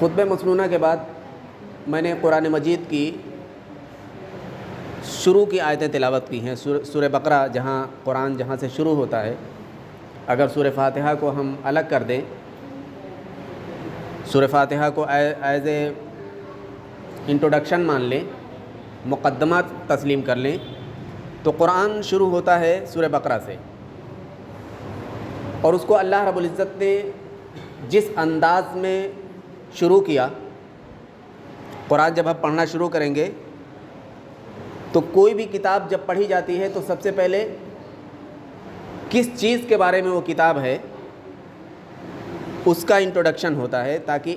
خطبہ مسنونہ کے بعد میں نے قرآن مجید کی شروع کی آیتیں تلاوت کی ہیں. سورہ بقرہ قرآن جہاں سے شروع ہوتا ہے، اگر سورہ فاتحہ کو ہم الگ کر دیں، سورہ فاتحہ کو ایز اے انٹروڈکشن مان لیں، مقدمات تسلیم کر لیں، تو قرآن شروع ہوتا ہے سورہ بقرہ سے. اور اس کو اللہ رب العزت نے جس انداز میں شروع کیا، قرآن جب ہم پڑھنا شروع کریں گے تو کوئی بھی کتاب جب پڑھی جاتی ہے تو سب سے پہلے کس چیز کے بارے میں وہ کتاب ہے اس کا انٹروڈکشن ہوتا ہے، تاکہ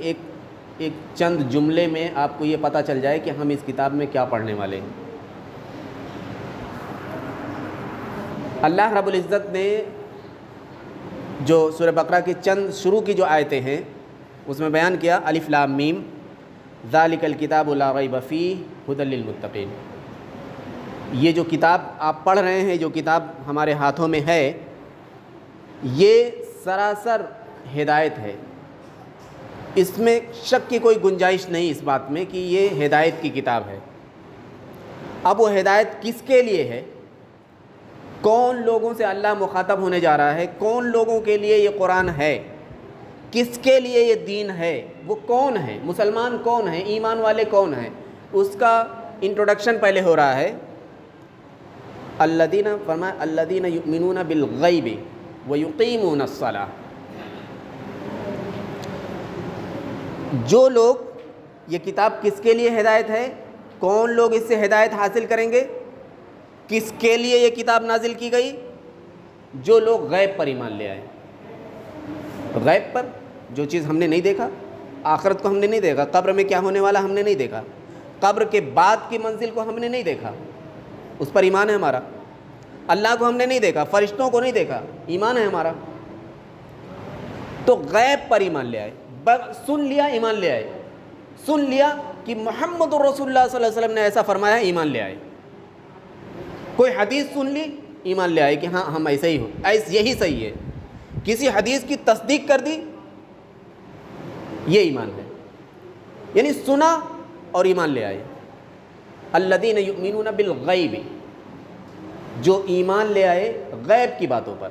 ایک چند جملے میں آپ کو یہ پتہ چل جائے کہ ہم اس کتاب میں کیا پڑھنے والے ہیں. اللہ رب العزت نے جو سورہ بقرہ کی چند شروع کی جو آیتیں ہیں اس میں بیان کیا، الف لام میم ذالک الکتاب لا ریب فیہ ھدی للمتقین. یہ جو کتاب آپ پڑھ رہے ہیں، جو کتاب ہمارے ہاتھوں میں ہے، یہ سراسر ہدایت ہے. اس میں شک کی کوئی گنجائش نہیں اس بات میں کہ یہ ہدایت کی کتاب ہے. اب وہ ہدایت کس کے لیے ہے، کون لوگوں سے اللہ مخاطب ہونے جا رہا ہے، کون لوگوں کے لیے یہ قرآن ہے، کس کے لیے یہ دین ہے، وہ کون ہے، مسلمان کون ہیں، ایمان والے کون ہیں، اس کا انٹروڈکشن پہلے ہو رہا ہے. الذین فرمایا الذین یؤمنون بالغیب ویقیمون الصلاۃ. جو لوگ، یہ کتاب کس کے لیے ہدایت ہے، کون لوگ اس سے ہدایت حاصل کریں گے، کس کے لیے یہ کتاب نازل کی گئی؟ جو لوگ غیب پر ایمان لے آئے. غیب پر، جو چیز ہم نے نہیں دیکھا، آخرت کو ہم نے نہیں دیکھا، قبر میں کیا ہونے والا ہم نے نہیں دیکھا، قبر کے بعد کی منزل کو ہم نے نہیں دیکھا، اس پر ایمان ہے ہمارا. اللہ کو ہم نے نہیں دیکھا، فرشتوں کو نہیں دیکھا، ایمان ہے ہمارا. تو غیب پر ایمان لے آئے. سن لیا، ایمان لے آئے. سن لیا کہ محمد رسول اللہ صلی اللہ علیہ وسلم نے ایسا فرمایا، ایمان لے آئے. کوئی حدیث سن لی، ایمان لے آئے کہ ہاں ہم ایسے ہی ہو، یہی صحیح ہے. کسی حدیث کی تصدیق کر دی، یہ ایمان ہے. یعنی سنا اور ایمان لے آئے. الذین یؤمنون بالغیب، جو ایمان لے آئے غیب کی باتوں پر.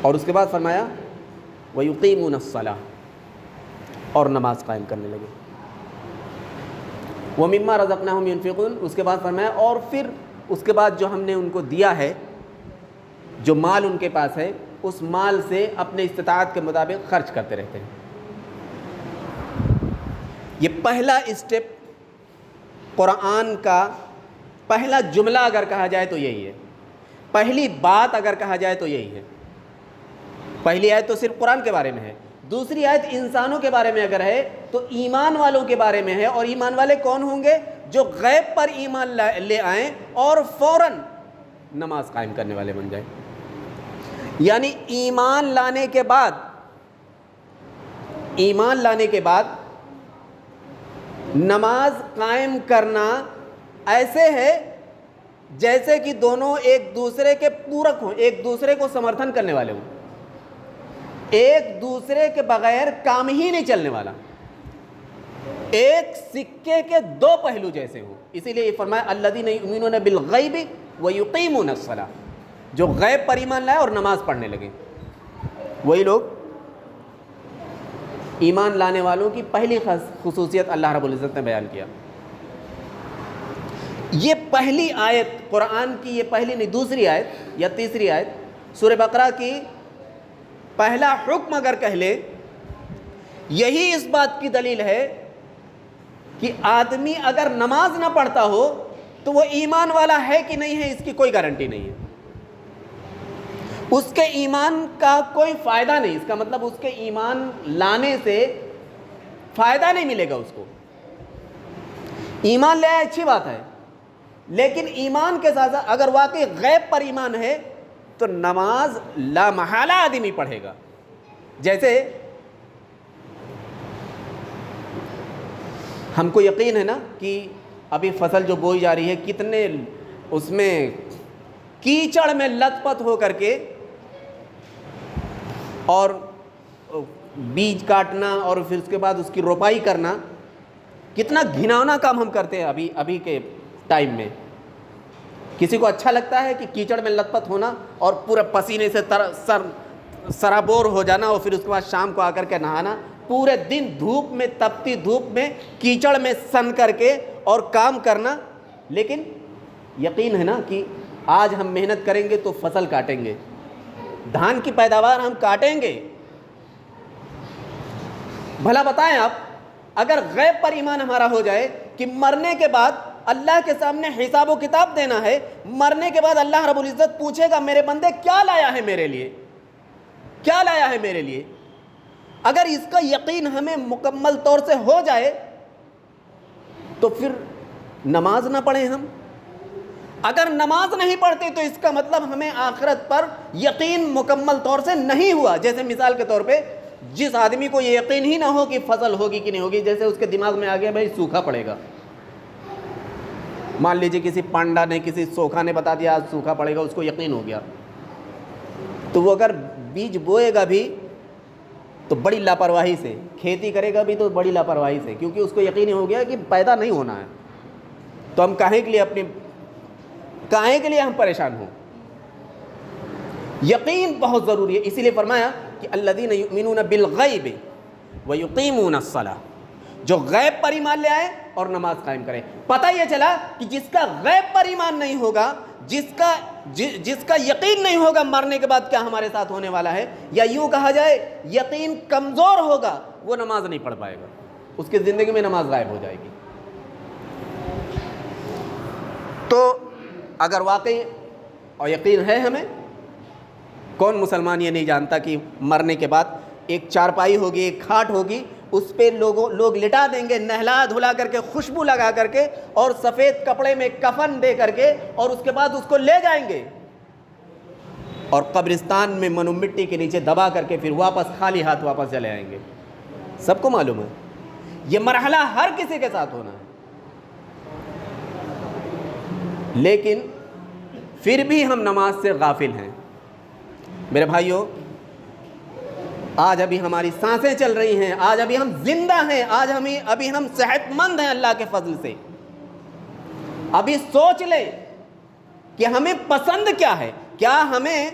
اور اس کے بعد فرمایا وَيُقِيمُونَ الصَّلَاةَ، اور نماز قائم کرنے لگے. وَمِمَّا رَزَقْنَاهُمْ يُنْفِقُونَ. اس کے بعد فرمایا اور پھر اس کے بعد جو ہم نے ان کو دیا ہے، جو مال ان کے پاس ہے، اس مال سے اپنے استطاعت کے مطابق خرچ کرتے رہتے ہیں. یہ پہلا اسٹیپ قرآن کا، پہلا جملہ اگر کہا جائے تو یہی ہے، پہلی بات اگر کہا جائے تو یہی ہے. پہلی آیت تو صرف قرآن کے بارے میں ہے، دوسری آیت انسانوں کے بارے میں اگر ہے تو ایمان والوں کے بارے میں ہے. اور ایمان والے کون ہوں گے؟ جو غیب پر ایمان لے آئیں اور فوراً نماز قائم کرنے والے بن جائیں. یعنی ایمان لانے کے بعد نماز قائم کرنا ایسے ہے جیسے کہ دونوں ایک دوسرے کے پورک ہوں، ایک دوسرے کو سمرتھن کرنے والے ہوں، ایک دوسرے کے بغیر کام ہی نہیں چلنے والا، ایک سکے کے دو پہلو جیسے ہوں. اسی لیے یہ فرمایا الذین یؤمنون بالغیب ویقیمون الصلاۃ، جو غیب پر ایمان لائے اور نماز پڑھنے لگے. وہی لوگ ایمان لانے والوں کی پہلی خصوصیت اللہ رب العزت نے بیان کیا. یہ پہلی آیت قرآن کی، یہ پہلی نہیں دوسری آیت یا تیسری آیت سورہ بقرہ کی پہلا حکم اگر کہہ لیں، یہی اس بات کی دلیل ہے کہ آدمی اگر نماز نہ پڑھتا ہو تو وہ ایمان والا ہے کہ نہیں ہے، اس کی کوئی گارنٹی نہیں ہے. اس کے ایمان کا کوئی فائدہ نہیں. اس کا مطلب اس کے ایمان لانے سے فائدہ نہیں ملے گا اس کو. ایمان لے آئے اچھی بات ہے، لیکن ایمان کے ساتھ اگر واقعی غیب پر ایمان ہے تو نماز لا محالہ آدمی پڑھے گا. جیسے ہم کو یقین ہے نا کہ ابھی فصل جو بوئی جا رہی ہے، کتنے اس میں کیچڑ میں لت پت ہو کر کے اور بیج کاٹنا اور پھر اس کے بعد اس کی روپائی کرنا کتنا گھناؤنا کام ہم کرتے ہیں ابھی کے ٹائم میں. کسی کو اچھا لگتا ہے کہ کیچڑ میں لت پت ہونا اور پورا پسینے سے سرابور ہو جانا اور پھر اس کے بعد شام کو آ کر کے نہانا, پورے دن دھوپ میں, تپتی دھوپ میں, کیچڑ میں سن کر کے اور کام کرنا. لیکن یقین ہے نا کہ آج ہم محنت کریں گے تو فصل کاٹیں گے, دھان کی پیداوار ہم کاٹیں گے. بھلا بتائیں آپ, اگر غیب پر ایمان ہمارا ہو جائے کہ مرنے کے بعد اللہ کے سامنے حساب و کتاب دینا ہے, مرنے کے بعد اللہ رب العزت پوچھے گا میرے بندے کیا لایا ہے میرے لیے, کیا لایا ہے میرے لیے, اگر اس کا یقین ہمیں مکمل طور سے ہو جائے تو پھر نماز نہ پڑھیں ہم. اگر نماز نہیں پڑھتے تو اس کا مطلب ہمیں آخرت پر یقین مکمل طور سے نہیں ہوا. جیسے مثال کے طور پہ جس آدمی کو یہ یقین ہی نہ ہو کہ فصل ہوگی کہ نہیں ہوگی, جیسے اس کے دماغ میں آ گیا بھائی سوکھا پڑے گا, مان لیجیے کسی پانڈا نے کسی سوکھا نے بتا دیا آج سوکھا پڑے گا, اس کو یقین ہو گیا, تو وہ اگر بیج بوئے گا بھی تو بڑی لاپرواہی سے, کھیتی کرے گا بھی تو بڑی لاپرواہی سے, کیونکہ اس کو یقین ہو گیا کہ پیدا نہیں ہونا ہے. تو ہم کاہے کے لیے ہم پریشان ہوں. یقین بہت ضروری ہے. اسی لیے فرمایا کہ الذین یؤمنون بالغیب ویقیمون الصلاۃ, جو غیب پر ایمان لے آئے اور نماز قائم کریں. پتہ یہ چلا کہ جس کا غیب پر ایمان نہیں ہوگا, جس کا یقین نہیں ہوگا مرنے کے بعد کیا ہمارے ساتھ ہونے والا ہے, یا یوں کہا جائے یقین کمزور ہوگا, وہ نماز نہیں پڑھ پائے گا, اس کی زندگی میں نماز غائب ہو جائے گی. تو اگر واقعی اور یقین ہے ہمیں, کون مسلمان یہ نہیں جانتا کہ مرنے کے بعد ایک چارپائی ہوگی, ایک کھاٹ ہوگی, اس پہ لوگ لٹا دیں گے نہلا دھلا کر کے, خوشبو لگا کر کے اور سفید کپڑے میں کفن دے کر کے, اور اس کے بعد اس کو لے جائیں گے اور قبرستان میں منو مٹی کے نیچے دبا کر کے پھر واپس خالی ہاتھ واپس چلے آئیں گے. سب کو معلوم ہے یہ مرحلہ ہر کسی کے ساتھ ہونا ہے. لیکن پھر بھی ہم نماز سے غافل ہیں. میرے بھائیوں, آج ابھی ہماری سانسیں چل رہی ہیں, آج ابھی ہم زندہ ہیں, ابھی ہم صحت مند ہیں اللہ کے فضل سے. ابھی سوچ لیں کہ ہمیں پسند کیا ہے. کیا ہمیں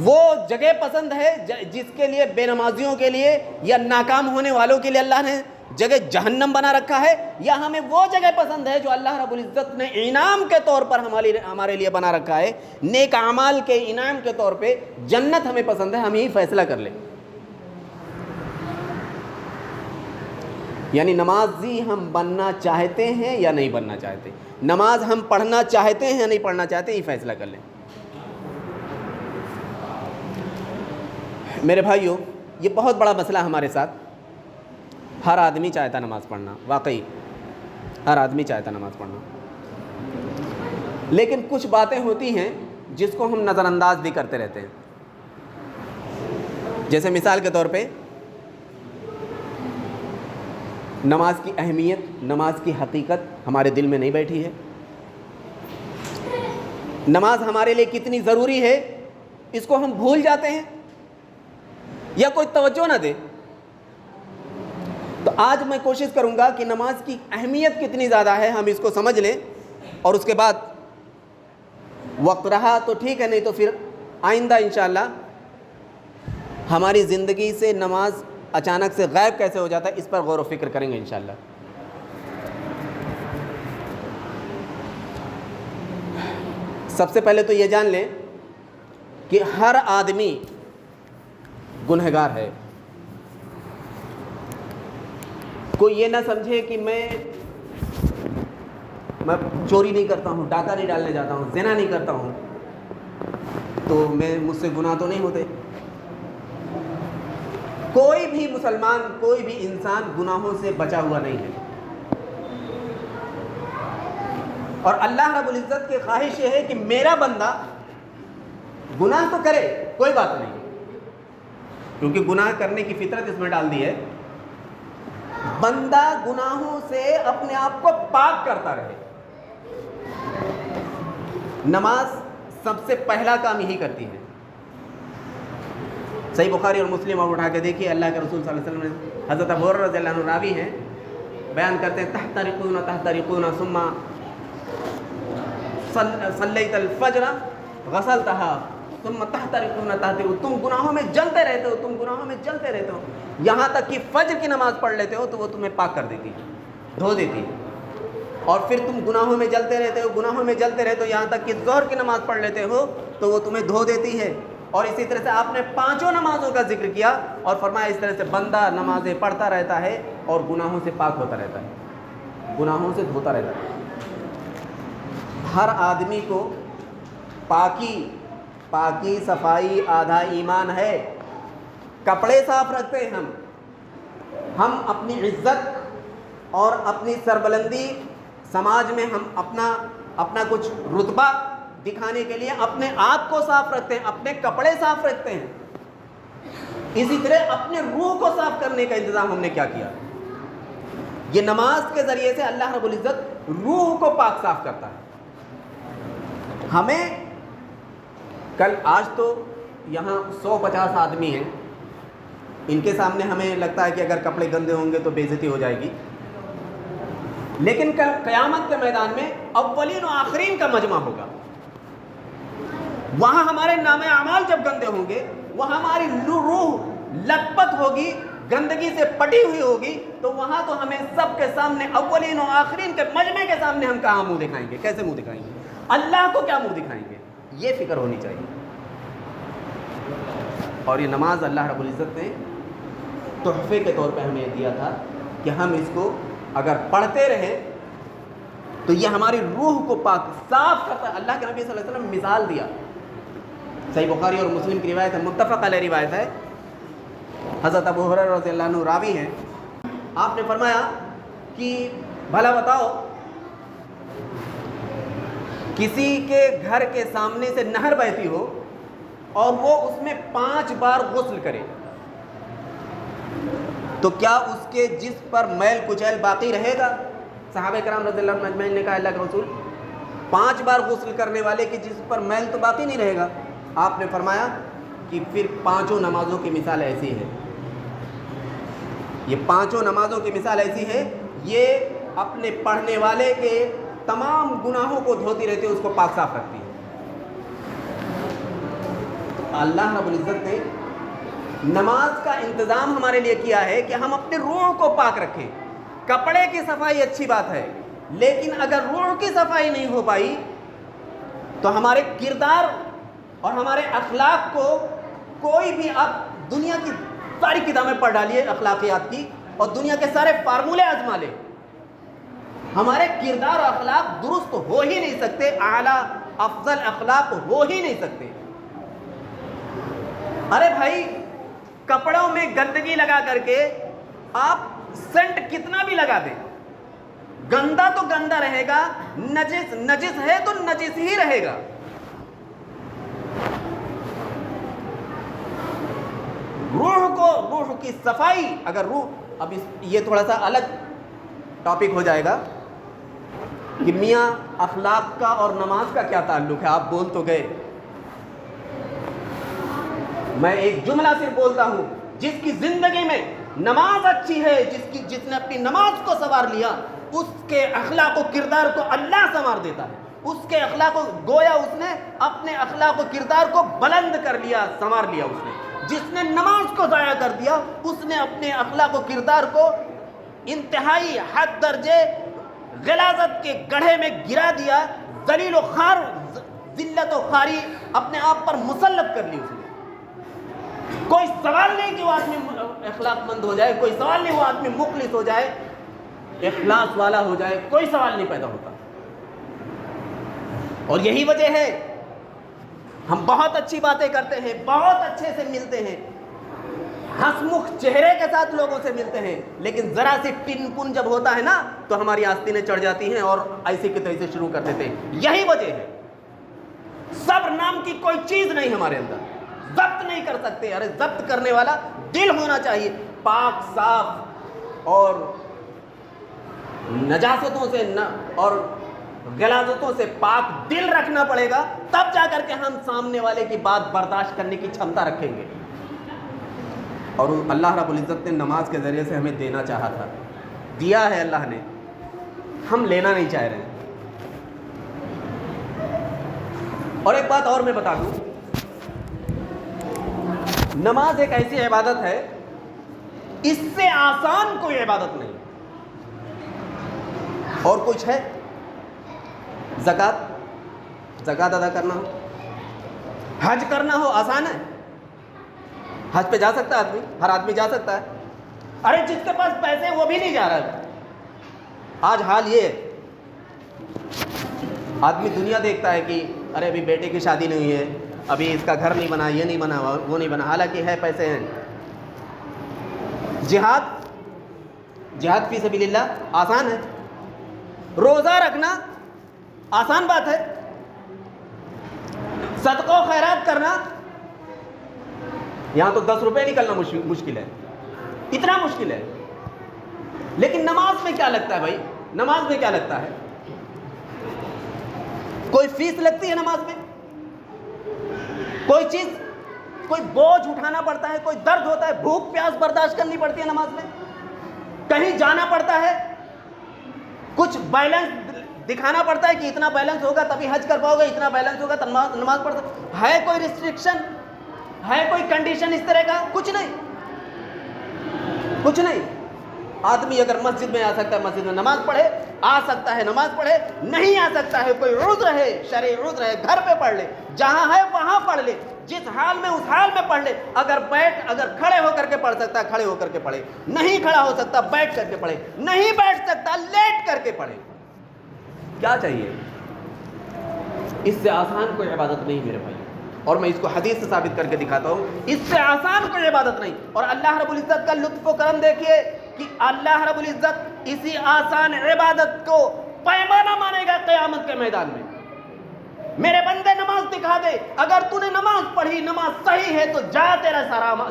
وہ جگہ پسند ہے جس کے لیے بے نمازیوں کے لیے یا ناکام ہونے والوں کے لیے اللہ نے جگہ جہنم بنا رکھا ہے, یا ہمیں وہ جگہ پسند ہے جو اللہ رب العزت نے انعام کے طور پر ہمارے لیے بنا رکھا ہے, نیک اعمال کے انعام کے طور پہ جنت ہمیں پسند ہے. ہم یہی فیصلہ کر لیں. یعنی نمازی ہم بننا چاہتے ہیں یا نہیں بننا چاہتے, نماز ہم پڑھنا چاہتے ہیں یا نہیں پڑھنا چاہتے, یہ فیصلہ کر لیں. میرے بھائیوں, یہ بہت بڑا مسئلہ ہمارے ساتھ. ہر آدمی چاہتا نماز پڑھنا, واقعی ہر آدمی چاہتا نماز پڑھنا, لیکن کچھ باتیں ہوتی ہیں جس کو ہم نظر انداز بھی کرتے رہتے ہیں. جیسے مثال کے طور پہ نماز کی اہمیت, نماز کی حقیقت ہمارے دل میں نہیں بیٹھی ہے. نماز ہمارے لیے کتنی ضروری ہے اس کو ہم بھول جاتے ہیں یا کوئی توجہ نہ دے. تو آج میں کوشش کروں گا کہ نماز کی اہمیت کتنی زیادہ ہے ہم اس کو سمجھ لیں, اور اس کے بعد وقت رہا تو ٹھیک ہے, نہیں تو پھر آئندہ انشاءاللہ ہماری زندگی سے نماز اچانک سے غائب کیسے ہو جاتا ہے اس پر غور و فکر کریں گے انشاءاللہ. سب سے پہلے تو یہ جان لیں کہ ہر آدمی گنہگار ہے. کوئی یہ نہ سمجھے کہ میں چوری نہیں کرتا ہوں, ڈاکہ نہیں ڈالنے جاتا ہوں, زنا نہیں کرتا ہوں تو مجھ سے گناہ تو نہیں ہوتے. کوئی بھی مسلمان, کوئی بھی انسان گناہوں سے بچا ہوا نہیں ہے. اور اللہ رب العزت کی خواہش یہ ہے کہ میرا بندہ گناہ تو کرے, کوئی بات نہیں, کیونکہ گناہ کرنے کی فطرت اس میں ڈال دی ہے. بندہ گناہوں سے اپنے آپ کو پاک کرتا رہے. نماز سب سے پہلا کام یہی کرتی ہے. صحیح بخاری اور مسلم اور اٹھا کے دیکھیے، اللہ کے رسول صلی اللہ علیہ وسلم نے، حضرت ابو ہریرہ رضی اللہ عنہ راوی ہیں، بیان کرتے ہیں تحترقون ثم صلیت الفجر غسلتها ثم تحترقون، تم گناہوں میں جلتے رہتے ہو، تم گناہوں میں جلتے رہتے ہو، یہاں تک کہ فجر کی نماز پڑھ لیتے ہو تو وہ تمہیں پاک کر دیتی ہے، دھو دیتی ہے، اور پھر تم گناہوں میں جلتے رہتے ہو، گناہوں میں جلتے رہتے ہو یہاں تک کہ ظہر کی نماز پڑھ لیتے ہو تو وہ تمہیں دھو دیتی ہے۔ اور اسی طرح سے آپ نے 5 نمازوں کا ذکر کیا اور فرمایا اس طرح سے بندہ نمازیں پڑھتا رہتا ہے اور گناہوں سے پاک ہوتا رہتا ہے، گناہوں سے دھوتا رہتا ہے۔ ہر آدمی کو پاکی صفائی آدھا ایمان ہے۔ کپڑے صاف رکھتے ہیں ہم اپنی عزت اور اپنی سربلندی سماج میں، ہم اپنا کچھ رتبہ دکھانے کے لیے اپنے آپ کو صاف رکھتے ہیں، اپنے کپڑے صاف رکھتے ہیں۔ اسی طرح اپنے روح کو صاف کرنے کا انتظام ہم نے کیا کیا؟ یہ نماز کے ذریعے سے اللہ رب العزت روح کو پاک صاف کرتا ہے۔ ہمیں آج تو یہاں 150 آدمی ہیں، ان کے سامنے ہمیں لگتا ہے کہ اگر کپڑے گندے ہوں گے تو بے عزتی ہو جائے گی، لیکن قیامت کے میدان میں اولین و آخرین کا مجمع ہوگا، وہاں ہمارے نام اعمال جب گندے ہوں گے، وہاں ہماری روح لت پت ہوگی، گندگی سے پٹی ہوئی ہوگی، تو وہاں تو ہمیں سب کے سامنے اولین و آخرین کے مجمع کے سامنے ہم کہاں منہ دکھائیں گے؟ کیسے منہ دکھائیں گے؟ اللہ کو کیا منہ دکھائیں گے؟ یہ فکر ہونی چاہیے۔ اور یہ نماز اللہ رب العزت نے تحفے کے طور پہ ہمیں دیا تھا کہ ہم اس کو اگر پڑھتے رہیں تو یہ ہماری روح کو پاک صاف کرتا ہے۔ اللہ کے نبی صلی اللہ علیہ وسلم مثال دیا، صحیح بخاری اور مسلم کی روایت ہے، متفق علیہ روایت ہے، حضرت ابو ہریرہ رضی اللہ عنہ راوی ہیں، آپ نے فرمایا کہ بھلا بتاؤ کسی کے گھر کے سامنے سے نہر بہتی ہو اور وہ اس میں 5 بار غسل کرے تو کیا اس کے جسم پر میل کچیل باقی رہے گا؟ صحابہ کرام رضی اللہ عنہم اجمعین نے کہا اللہ کے رسول 5 بار غسل کرنے والے کے جسم پر میل تو باقی نہیں رہے گا۔ آپ نے فرمایا کہ پھر 5 نمازوں کی مثال ایسی ہے، یہ 5 نمازوں کی مثال ایسی ہے، یہ اپنے پڑھنے والے کے تمام گناہوں کو دھوتی رہتی ہے، اس کو پاک صاف رکھتی ہے۔ تو اللہ رب العزت نے نماز کا انتظام ہمارے لیے کیا ہے کہ ہم اپنے روح کو پاک رکھیں۔ کپڑے کی صفائی اچھی بات ہے، لیکن اگر روح کی صفائی نہیں ہو پائی تو ہمارے کردار اور ہمارے اخلاق کو کوئی بھی، آپ دنیا کی ساری کتابیں پڑھ ڈالیے اخلاقیات کی اور دنیا کے سارے فارمولے آزما لیں، ہمارے کردار اور اخلاق درست ہو ہی نہیں سکتے، اعلیٰ افضل اخلاق ہو ہی نہیں سکتے۔ ارے بھائی، کپڑوں میں گندگی لگا کر کے آپ سینٹ کتنا بھی لگا دیں، گندا تو گندا رہے گا، نجس ہے تو نجس ہی رہے گا۔ روح کی صفائی، اگر روح، اب یہ تھوڑا سا الگ ٹاپک ہو جائے گا کہ میاں اخلاق کا اور نماز کا کیا تعلق ہے، آپ بول تو گئے، میں ایک جملہ صرف بولتا ہوں، جس کی زندگی میں نماز اچھی ہے، جس نے اپنی نماز کو سنوار لیا، اس کے اخلاق و کردار کو اللہ سنوار دیتا ہے، اس کے اخلاق و گویا اس نے اپنے اخلاق و کردار کو بلند کر لیا، سنوار لیا۔ اس نے جس نے نماز کو ضائع کر دیا، اس نے اپنے اخلاق و کردار کو انتہائی حد درجے غلاظت کے گڑھے میں گرا دیا، ذلیل و خوار، ذلت و خواری اپنے آپ پر مسلط کر لی اس نے۔ کوئی سوال نہیں کہ وہ آدمی اخلاق مند ہو جائے، کوئی سوال نہیں وہ آدمی مخلص ہو جائے، اخلاص والا ہو جائے، کوئی سوال نہیں پیدا ہوتا۔ اور یہی وجہ ہے ہم بہت اچھی باتیں کرتے ہیں، بہت اچھے سے ملتے ہیں، ہنسمکھ چہرے کے ساتھ لوگوں سے ملتے ہیں، لیکن ذرا سی ٹن پن جب ہوتا ہے نا تو ہماری آستینیں چڑھ جاتی ہیں اور ایسے کی تیسے شروع کر دیتے ہیں۔ یہی وجہ ہے، صبر نام کی کوئی چیز نہیں ہمارے اندر، ضبط نہیں کر سکتے۔ ارے ضبط کرنے والا دل ہونا چاہیے، پاک صاف اور نجاستوں سے اور غلاظتوں سے پاک دل رکھنا پڑے گا، تب جا کر کے ہم سامنے والے کی بات برداشت کرنے کی چھمتا رکھیں گے۔ اور اللہ رب العزت نے نماز کے ذریعے سے ہمیں دینا چاہا تھا، دیا ہے اللہ نے، ہم لینا نہیں چاہ رہے ہیں۔ اور ایک بات اور میں بتا دوں، نماز ایک ایسی عبادت ہے، اس سے آسان کوئی عبادت نہیں۔ اور کچھ ہے؟ زکوٰۃ ادا کرنا ہو، حج کرنا ہو، آسان ہے؟ حج پہ جا سکتا ہے آدمی؟ ہر آدمی جا سکتا ہے؟ ارے جس کے پاس پیسے ہیں وہ بھی نہیں جا رہا ہے۔ آج حال یہ ہے، آدمی دنیا دیکھتا ہے کہ ارے ابھی بیٹے کی شادی نہیں ہوئی ہے، ابھی اس کا گھر نہیں بنا، یہ نہیں بنا، وہ نہیں بنا، حالانکہ ہے، پیسے ہیں۔ جہاد فی سبیل اللہ آسان ہے، روزہ رکھنا آسان بات ہے، صدقہ و خیرات کرنا، یہاں تو 10 روپے نکلنا مشکل ہے، اتنا مشکل ہے۔ لیکن نماز میں کیا لگتا ہے بھائی؟ نماز میں کیا لگتا ہے؟ کوئی فیس لگتی ہے نماز میں؟ کوئی چیز، کوئی بوجھ اٹھانا پڑتا ہے؟ کوئی درد ہوتا ہے؟ بھوک پیاس برداشت کرنی پڑتی ہے نماز میں؟ کہیں جانا پڑتا ہے؟ کچھ بیلنس دکھانا پڑتا ہے کہ اتنا بیلنس ہوگا تبھی حج کر پاؤ گے، اتنا بیلنس ہوگا تب نماز پڑھتا ہے؟ کوئی ریسٹرکشن ہے؟ کوئی کنڈیشن اس طرح کا؟ کچھ نہیں، کچھ نہیں۔ آدمی اگر مسجد میں آ سکتا ہے مسجد میں نماز پڑھے، آ سکتا ہے نماز پڑھے، نہیں آ سکتا ہے کوئی عذر ہے، شرعی عذر ہے، گھر پہ پڑھ لے، جہاں ہے وہاں پڑھ لے، جس حال میں اس حال میں پڑھ لے۔ اگر کھڑے ہو کر کے پڑھ سکتا ہے کھڑے ہو کر کے پڑھے، نہیں کھڑا ہو سکتا بیٹھ کر کے پڑھے، نہیں بیٹھ سکتا لیٹ کر کے پڑھے۔ کیا چاہیے؟ اس سے آسان کوئی عبادت نہیں میرے بھائی، اور میں اس کو حدیث سے ثابت کر کے دکھاتا ہوں، اس سے آسان کوئی عبادت نہیں۔ اور اللہ رب العزت کا لطف و کرم دیکھیے کہ اللہ رب العزت اسی آسان عبادت کو پیمانہ مانے گا قیامت کے میدان میں۔ میرے بندے نماز دکھا دے، اگر تو نے نماز پڑھی، نماز صحیح ہے تو جا، تیرا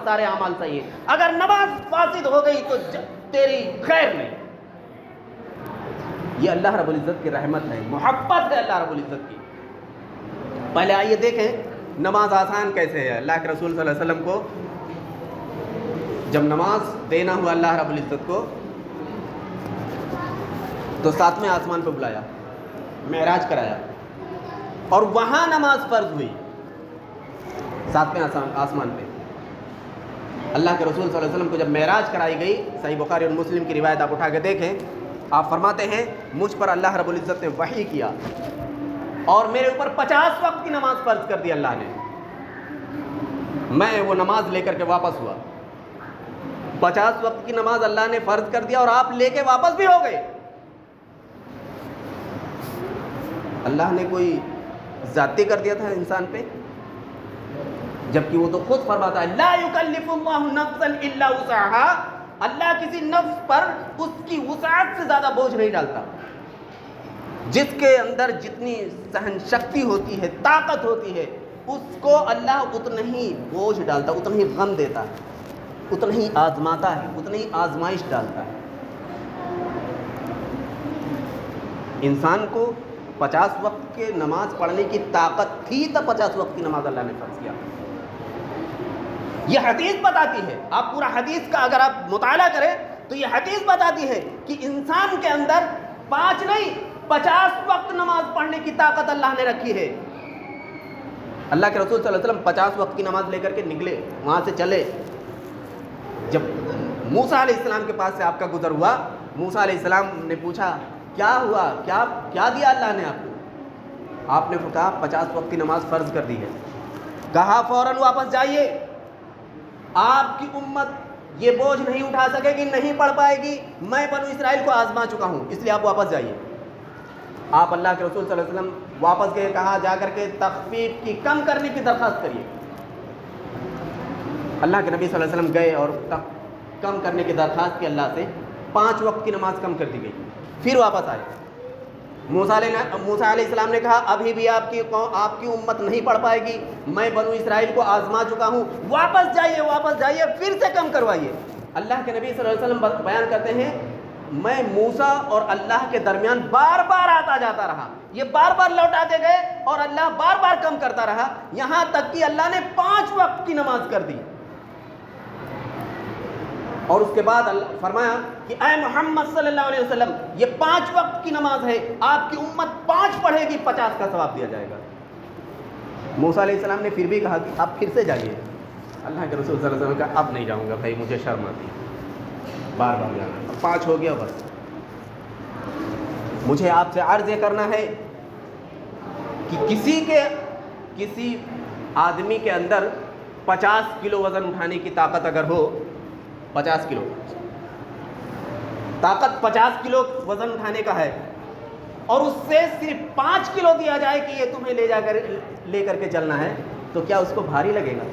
سارے اعمال صحیح ہے۔ اگر نماز فاسد ہو گئی تو تیری خیر نہیں۔ یہ اللہ رب العزت کی رحمت ہے، محبت ہے اللہ رب العزت کی۔ پہلے آئیے دیکھیں نماز آسان کیسے ہے۔ اللہ کے رسول صلی اللہ علیہ وسلم کو جب نماز دینا ہوا اللہ رب العزت کو، تو 7ویں آسمان پہ بلایا، معراج کرایا، اور وہاں نماز فرض ہوئی 7ویں آسمان پہ۔ اللہ کے رسول صلی اللہ علیہ وسلم کو جب معراج کرائی گئی، صحیح بخاری اور مسلم کی روایت آپ اٹھا کے دیکھیں، آپ فرماتے ہیں مجھ پر اللہ رب العزت نے وحی کیا اور میرے اوپر 50 وقت کی نماز فرض کر دی اللہ نے۔ میں وہ نماز لے کر کے واپس ہوا، 50 وقت کی نماز اللہ نے فرض کر دیا اور آپ لے کے واپس بھی ہو گئے۔ اللہ نے کوئی ذاتی کر دیا تھا انسان پہ؟ جبکہ وہ تو خود فرماتا ہے لا یکلف اللہ نفسا الا وسعها، اللہ کسی نفس پر اس کی وسعت سے زیادہ بوجھ نہیں ڈالتا۔ جس کے اندر جتنی سہن شکتی ہوتی ہے، طاقت ہوتی ہے، اس کو اللہ اتنا ہی بوجھ ڈالتا، اتنا ہی غم دیتا ہے، اتنا ہی آزماتا ہے، اتنا ہی آزمائش ڈالتا ہے۔ انسان کو 50 وقت کے نماز پڑھنے کی طاقت تھی تب 50 وقت کی نماز اللہ نے فرض کیا۔ یہ حدیث بتاتی ہے، آپ پورا حدیث کا اگر آپ مطالعہ کریں تو یہ حدیث بتاتی ہے کہ انسان کے اندر 5 نہیں 50 وقت نماز پڑھنے کی طاقت اللہ نے رکھی ہے۔ اللہ کے رسول صلی اللہ علیہ وسلم 50 وقت کی نماز لے کر کے نکلے، وہاں سے چلے۔ جب موسیٰ علیہ السلام کے پاس سے آپ کا گزر ہوا، موسیٰ علیہ السلام نے پوچھا کیا ہوا، کیا دیا اللہ نے آپ کو؟ آپ نے کہا 50 وقت کی نماز فرض کر دی ہے۔ کہا فوراً واپس جائیے، آپ کی امت یہ بوجھ نہیں اٹھا سکے گی، نہیں پڑھ پائے گی، میں بنو اسرائیل کو آزما چکا ہوں، اس لیے آپ واپس جائیے۔ آپ اللہ کے رسول صلی اللہ علیہ وسلم واپس گئے، کہا جا کر کے تخفیف کی، کم کرنے کی درخواست کریے۔ اللہ کے نبی صلی اللہ علیہ وسلم گئے اور کم کرنے کی درخواست کی اللہ سے، 5 وقت کی نماز کم کر دی گئی۔ پھر واپس آئے، موسیٰ علیہ السلام نے کہا ابھی بھی آپ کی امت نہیں پڑھ پائے گی، میں بنو اسرائیل کو آزما چکا ہوں، واپس جائیے پھر سے کم کروائیے۔ اللہ کے نبی صلی اللہ علیہ وسلم بیان کرتے ہیں میں موسیٰ اور اللہ کے درمیان بار بار آتا جاتا رہا، یہ بار بار لوٹاتے گئے اور اللہ بار بار کم کرتا رہا، یہاں تک کہ اللہ نے 5 وقت کی نماز کر دی۔ اور اس کے بعد اللہ فرمایا کہ اے محمد صلی اللہ علیہ وسلم یہ 5 وقت کی نماز ہے، آپ کی امت 5 پڑھے گی 50 کا ثواب دیا جائے گا۔ موسیٰ علیہ السلام نے پھر بھی کہا کہ آپ پھر سے جائیے۔ اللہ کے رسول صلی اللہ علیہ وسلم نے کہا اب نہیں جاؤں گا بھائی، مجھے شرم آتی ہے بار بار جانا، اب 5 ہو گیا بس۔ مجھے آپ سے عرض یہ کرنا ہے کہ کسی آدمی کے اندر 50 کلو وزن اٹھانے کی طاقت اگر ہو، 50 کلو طاقت 50 کلو وزن اٹھانے کا ہے، اور اس سے صرف 5 کلو دیا جائے کہ یہ تمہیں لے کر کے چلنا ہے، تو کیا اس کو بھاری لگے گا؟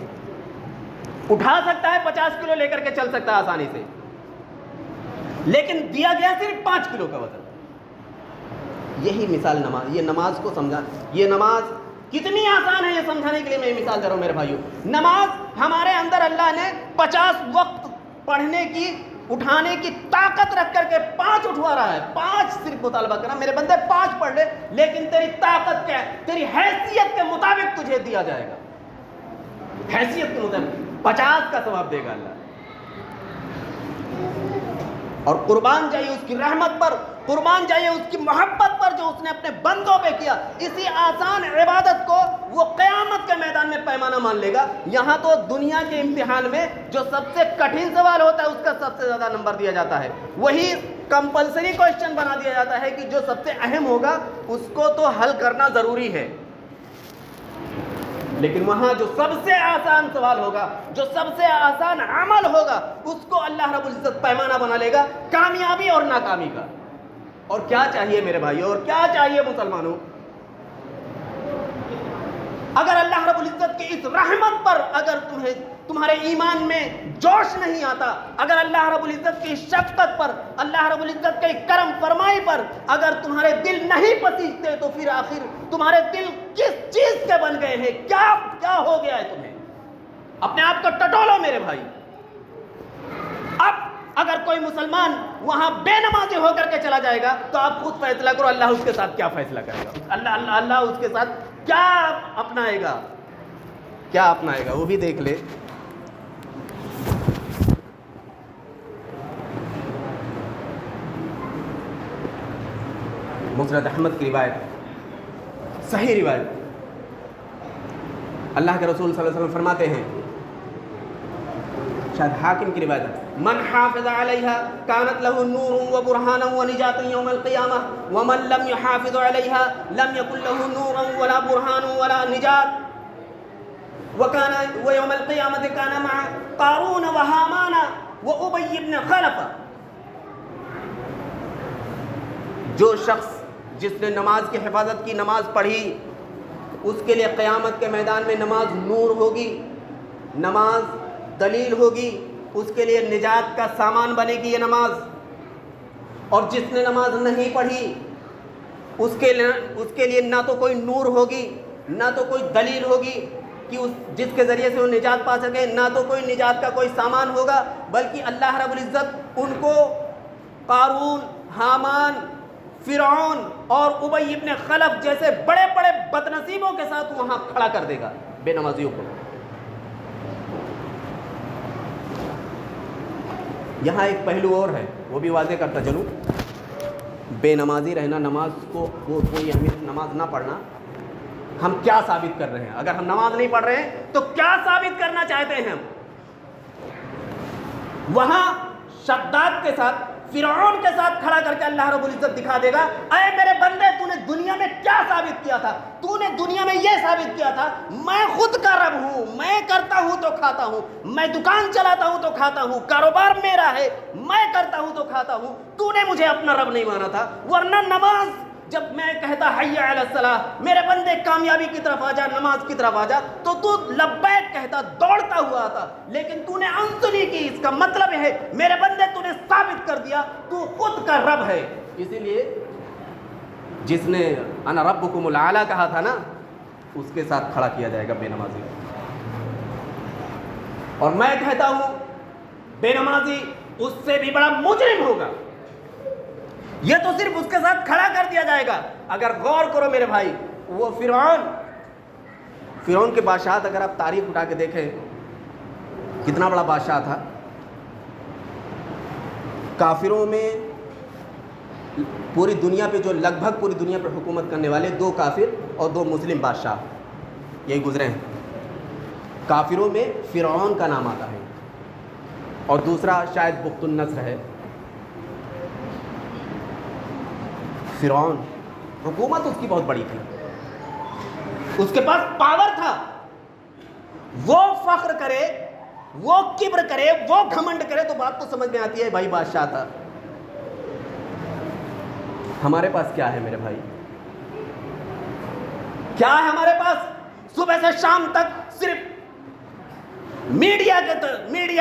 اٹھا سکتا ہے 50 کلو لے کر کے چل سکتا ہے آسانی سے، لیکن دیا گیا صرف 5 کلو کا وزن۔ یہی مثال نماز، یہ نماز کو سمجھا، یہ نماز کتنی آسان ہے یہ سمجھانے کے لیے میں مثال دے رہا ہوں میرے بھائیوں۔ نماز ہمارے اندر اللہ نے 50 وقت پڑھنے کی، اٹھانے کی طاقت رکھ کر کے 5 اٹھوا رہا ہے۔ 5 صرف مطالبہ کرنا میرے بندے 5 پڑھ لے، لیکن تیری طاقت کیا ہے؟ تیری حیثیت کے مطابق تجھے دیا جائے گا، حیثیت کے مطابق 50 کا ثواب دے گا اللہ۔ اور قربان جائیے اس کی رحمت پر، قربان جائیے اس کی محبت پر جو اس نے اپنے بندوں پہ کیا۔ اسی آسان عبادت کو وہ قیامت کے میدان میں پیمانہ مان لے گا۔ یہاں تو دنیا کے امتحان میں جو سب سے کٹھن سوال ہوتا ہے اس کا سب سے زیادہ نمبر دیا جاتا ہے، وہی کمپلسری کوشچن بنا دیا جاتا ہے کہ جو سب سے اہم ہوگا اس کو تو حل کرنا ضروری ہے۔ لیکن وہاں جو سب سے آسان سوال ہوگا، جو سب سے آسان عمل ہوگا، اس کو اللہ رب العزت پیمانہ بنا لے گا کامیابی اور ناکامی کا۔ اور کیا چاہیے میرے بھائیوں، اور کیا چاہیے مسلمانوں؟ اگر اللہ رب العزت کی اس رحمت پر اگر تمہارے ایمان میں جوش نہیں آتا، اگر اللہ رب العزت کی شفقت پر، اللہ رب العزت کے کرم فرمائی پر اگر تمہارے دل نہیں پسیجتے، تو پھر آخر تمہارے دل کس چیز کے بن گئے ہیں؟ کیا ہو گیا ہے تمہیں؟ اپنے آپ کو ٹٹولو میرے بھائی۔ اب اگر کوئی مسلمان وہاں بے نمازی ہو کر کے چلا جائے گا تو آپ خود فیصلہ کرو اللہ اس کے ساتھ کیا فیصلہ کرے گا، اللہ اس کے ساتھ کیا اپنائے گا، کیا اپنائے گا، وہ بھی دیکھ لے۔ مسند احمد کی روایت، صحیح روایت، اللہ کے رسول صلی اللہ علیہ وسلم فرماتے ہیں، شاید حاکم کی روایت ہے، من حافظ علیہا کانت لہ نور و برہانا و نجات یوم القیامہ ومن لم یحافظ علیہا لم یکن لہ نور ولا برہان ولا نجات ویوم القیامت کان مع قارون و حامان و ابی بن خلف۔ جو شخص جس نے نماز کی حفاظت کی، نماز پڑھی، اس کے لیے قیامت کے میدان میں نماز نور ہوگی، نماز دلیل ہوگی، اس کے لیے نجات کا سامان بنے گی یہ نماز۔ اور جس نے نماز نہیں پڑھی اس کے لیے نہ تو کوئی نور ہوگی، نہ تو کوئی دلیل ہوگی کہ جس کے ذریعے سے وہ نجات پا سکے، نہ تو کوئی نجات کا کوئی سامان ہوگا، بلکہ اللہ رب العزت ان کو قارون، حامان، فرعون اور ابی ابن خلف جیسے بڑے بڑے بدنصیبوں کے ساتھ وہاں کھڑا کر دے گا، بے نمازیوں کو۔ یہاں ایک پہلو اور ہے، وہ بھی واضح کرتا چلوں۔ بے نمازی رہنا، نماز کو کوئی اہمیت، نماز نہ پڑھنا، ہم کیا ثابت کر رہے ہیں؟ اگر ہم نماز نہیں پڑھ رہے ہیں تو کیا ثابت کرنا چاہتے ہیں ہم؟ وہاں شداد کے ساتھ، فرعون کے ساتھ کھڑا کر کے اللہ رب العزت دکھا دے گا، اے میرے بندے تو نے دنیا میں کیا ثابت کیا تھا؟ تو نے دنیا میں یہ ثابت کیا تھا میں خود کا رب ہوں، میں کرتا ہوں تو کھاتا ہوں، میں دکان چلاتا ہوں تو کھاتا ہوں، کاروبار میرا ہے، میں کرتا ہوں تو کھاتا ہوں، تو نے مجھے اپنا رب نہیں مانا تھا۔ ورنہ نماز جب میں کہتا حی علی الصلاۃ، میرے بندے کامیابی کی طرف آ جا، نماز کی طرف آ جا، تو لبیک کہتا دوڑتا ہوا آتا، لیکن تو نے انسنی کی۔ اس کا مطلب ہے میرے بندے تو نے ثابت کر دیا تو خود کا رب ہے۔ اسی لیے جس نے انا ربکم الاعلی کہا تھا نا، اس کے ساتھ کھڑا کیا جائے گا بے نمازی۔ اور میں کہتا ہوں بے نمازی اس سے بھی بڑا مجرم ہوگا، یہ تو صرف اس کے ساتھ کھڑا کر دیا جائے گا۔ اگر غور کرو میرے بھائی، وہ فرعون کے بادشاہت اگر آپ تاریخ اٹھا کے دیکھیں، کتنا بڑا بادشاہ تھا، کافروں میں پوری دنیا پہ جو لگ بھگ پوری دنیا پہ حکومت کرنے والے 2 کافر اور 2 مسلم بادشاہ یہی گزرے ہیں. کافروں میں فرعون کا نام آتا ہے اور دوسرا شاید بخت النصر ہے. فرعون حکومت اس کی بہت بڑی تھی, اس کے پاس پاور تھا, وہ فخر کرے, وہ کبر کرے, وہ گھمنڈ کرے تو بات تو سمجھ میں آتی ہے بھائی بادشاہ تھا. ہمارے پاس کیا ہے میرے بھائی؟ کیا ہے ہمارے پاس؟ صبح سے شام تک صرف میڈیا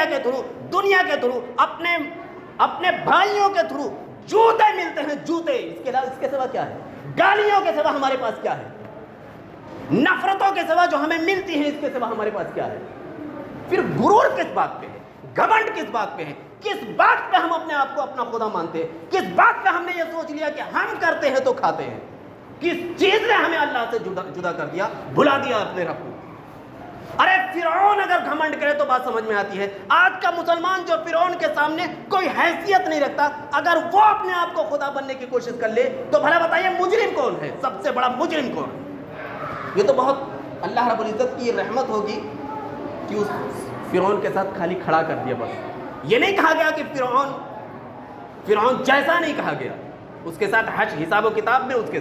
کے تھرو, دنیا کے تھرو, اپنے بھائیوں کے تھرو جوتے ملتے ہیں, جوتے. اس کے سوا کیا ہے؟ گالیوں کے سوا ہمارے پاس کیا ہے؟ نفرتوں کے سوا جو ہمیں ملتی ہیں اس کے سوا ہمارے پاس کیا ہے؟ پھر غرور کس بات پہ ہے؟ گھمنڈ کس بات پہ ہے؟ کس بات پہ ہم اپنے آپ کو اپنا خدا مانتے ہیں؟ کس بات پہ ہم نے یہ سوچ لیا کہ ہم کرتے ہیں تو کھاتے ہیں؟ کس چیز نے ہمیں اللہ سے جدا کر دیا, بھلا دیا اپنے رب کو؟ ارے فرعون اگر گھمنڈ کرے تو بات سمجھ میں آتی ہے. آج کا مسلمان جو فرعون کے سامنے کوئی حیثیت نہیں رکھتا, اگر وہ اپنے آپ کو خدا بننے کی کوشش کر لے تو بھلا بتائیے مجرم کون ہے؟ سب سے بڑا مجرم کون ہے؟ یہ تو بہت اللہ رب العزت کی رحمت ہوگی کہ اس فرعون کے ساتھ خالی کھڑا کر دیا. بس یہ نہیں کہا گیا کہ فرعون جیسا نہیں کہا گیا, اس کے ساتھ حشر حساب و کتاب میں اس کے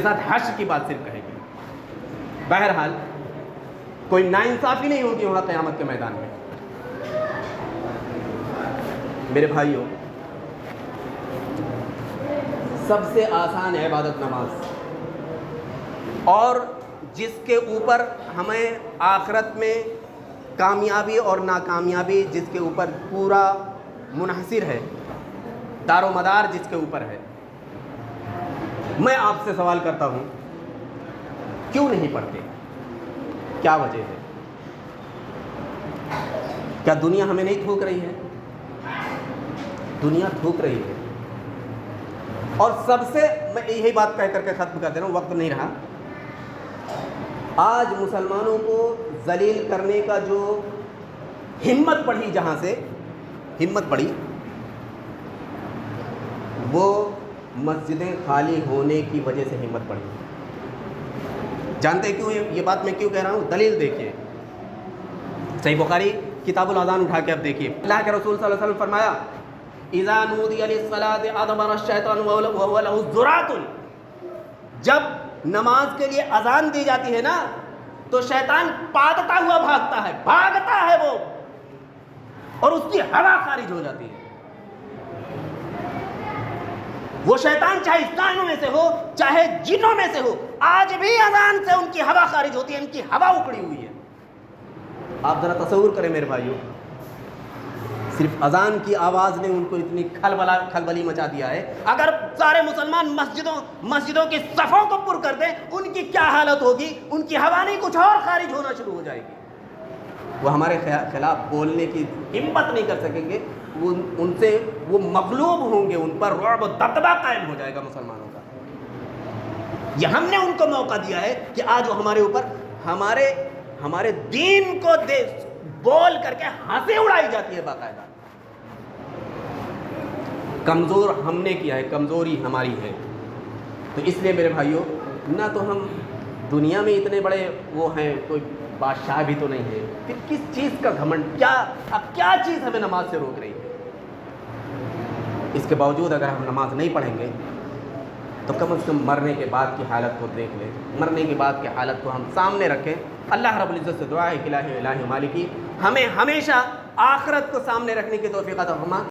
ساتھ حشر کی بات صرف کہے گی. بہرحال کوئی ناانصافی نہیں ہوگی وہاں قیامت کے میدان میں. میرے بھائیوں, سب سے آسان عبادت نماز, اور جس کے اوپر ہمیں آخرت میں کامیابی اور ناکامیابی جس کے اوپر پورا منحصر ہے, دار و مدار جس کے اوپر ہے. میں آپ سے سوال کرتا ہوں, کیوں نہیں پڑھتے؟ کیا وجہ ہے؟ کیا دنیا ہمیں نہیں تھوک رہی ہے؟ دنیا تھوک رہی ہے. اور سب سے میں یہی بات کہہ کر کے ختم کر دے رہا ہوں, وقت نہیں رہا. آج مسلمانوں کو ذلیل کرنے کا جو ہمت بڑھی, جہاں سے ہمت بڑھی, وہ مسجدیں خالی ہونے کی وجہ سے ہمت بڑھی. جانتے کیوں یہ بات میں کیوں کہہ رہا ہوں؟ دلیل دیکھیے, صحیح بخاری کتاب الاذان اٹھا کے اب دیکھیے. اللہ کے رسول صلی اللہ علیہ وسلم فرمایا, اذا نودی للصلاۃ ادبر الشیطان وهو له ذرات. جب نماز کے لیے اذان دی جاتی ہے نا تو شیطان پادتا ہوا بھاگتا ہے وہ, اور اس کی ہوا خارج ہو جاتی ہے. وہ شیطان چاہے انسانوں میں سے ہو چاہے جنوں میں سے ہو, آج بھی اذان سے ان کی ہوا خارج ہوتی ہے, ان کی ہوا اکڑی ہوئی ہے. آپ ذرا تصور کریں میرے بھائیوں, صرف اذان کی آواز نے ان کو اتنی کھلبلی مچا دیا ہے. اگر سارے مسلمان مسجدوں کی صفوں کو پر کر دیں, ان کی کیا حالت ہوگی؟ ان کی ہوا نہیں کچھ اور خارج ہونا شروع ہو جائے گی. وہ ہمارے خلاف بولنے کی ہمت نہیں کر سکیں گے, ان سے وہ مغلوب ہوں گے, ان پر رعب و دبدبہ قائم ہو جائے گا مسلمانوں کا. یہ ہم نے ان کو موقع دیا ہے کہ آج وہ ہمارے اوپر ہمارے دین کو بول کر کے ہنسی اڑائی جاتی ہے باقاعدہ. کمزور ہم نے کیا ہے, کمزوری ہماری ہے. تو اس لیے میرے بھائیوں, نہ تو ہم دنیا میں اتنے بڑے وہ ہیں, کوئی بادشاہ بھی تو نہیں ہے, پھر کس چیز کا گھمنڈ؟ کیا چیز ہمیں نماز سے روک رہی ہے؟ اس کے باوجود اگر ہم نماز نہیں پڑھیں گے تو کم از کم مرنے کے بعد کی حالت کو دیکھ لیں, مرنے کے بعد کی حالت کو ہم سامنے رکھیں. اللہ رب العزت سے دعا ہے کہ الہ مالکی ہمیں ہمیشہ آخرت کو سامنے رکھنے کی توفیق عطا فرما.